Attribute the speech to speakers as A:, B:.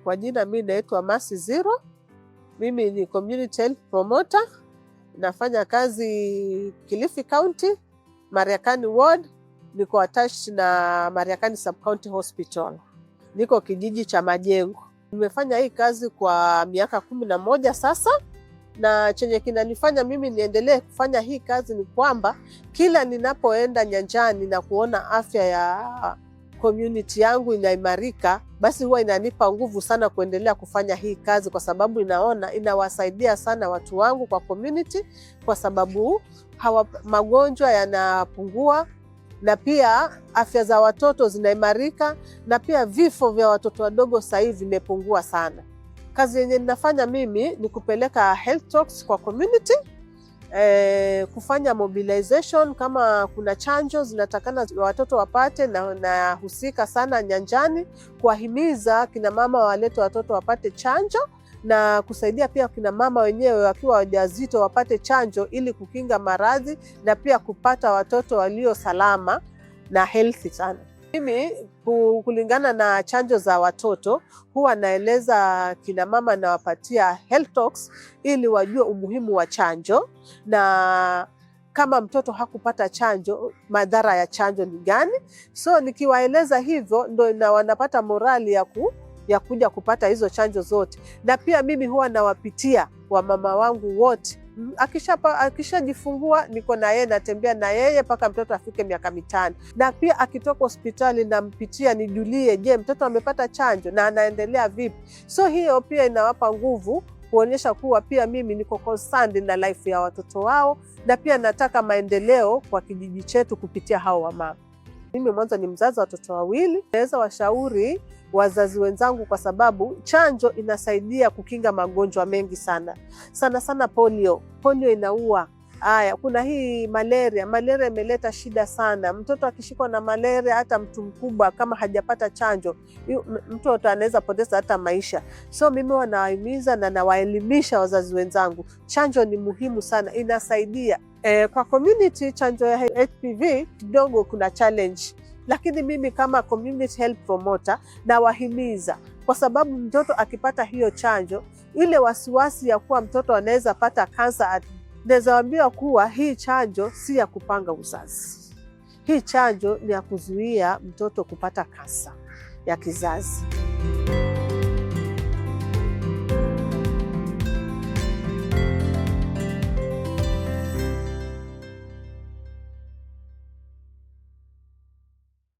A: Kwa jina mimi naitwa Mercy Zero. Mimi ni community health promoter. Nafanya kazi Kilifi County, Mariakani Ward. Niko attached na Mariakani Sub County Hospital. Niko kijiji cha Majengo. Nimefanya hii kazi kwa miaka 11 sasa, na chenye kinanifanya mimi niendelee kufanya hii kazi ni kwamba kila ninapoenda nyanjani na kuona afya ya community yangu inaimarika, basi huwa inanipa nguvu sana kuendelea kufanya hii kazi, kwa sababu inaona inawasaidia sana watu wangu kwa community, kwa sababu magonjwa yanapungua, na pia afya za watoto zinaimarika, na pia vifo vya watoto wadogo sasa hivi vimepungua sana. Kazi yenye ninafanya mimi ni kupeleka health talks kwa community, kufanya mobilization kama kuna chanjo zinatakana watoto wapate, na husika sana nyanjani kuwahimiza kina mama walete watoto wapate chanjo, na kusaidia pia kina mama wenyewe wakiwa wajawazito wapate chanjo ili kukinga maradhi na pia kupata watoto walio salama na healthy sana. Mimi kulingana na chanjo za watoto huwa naeleza kina mama na wapatia health talks ili wajue umuhimu wa chanjo, na kama mtoto hakupata chanjo madhara ya chanjo ni gani. So nikiwaeleza hivyo ndo wanapata morali ya kuja kupata hizo chanjo zote. Na pia mimi huwa nawapitia wamama wangu wote. Akishajifungua niko na yeye, natembea na yeye mpaka mtoto afike miaka 5. Na pia akitoka hospitali nampitia nijulie, je, mtoto amepata chanjo na anaendelea vipi? So hiyo pia inawapa nguvu kuonyesha kuwa pia mimi niko concerned na life ya watoto wao, na pia nataka maendeleo kwa kijiji chetu kupitia hao wamama. Mimi mwanzo ni mzazi wa watoto wawili. Naweza washauri wazazi wenzangu, kwa sababu chanjo inasaidia kukinga magonjwa mengi sana. Sana sana polio. Polio inaua. Kuna hii malaria. Malaria imeleta shida sana. Mtoto akishikwa na malaria, hata mtu mkubwa kama hajapata chanjo, mtoto anaweza poteza hata maisha. So mimi wanawahimiza na nawaelimisha wazazi wenzangu, chanjo ni muhimu sana, inasaidia. Kwa community chanjo ya HPV kidogo kuna challenge, lakini mimi kama community health promoter nawahimiza, kwa sababu mtoto akipata hiyo chanjo, ile wasiwasi ya kuwa mtoto anaweza pata kansa, naweza waambia kuwa hii chanjo si ya kupanga uzazi. Hii chanjo ni ya kuzuia mtoto kupata kansa ya kizazi.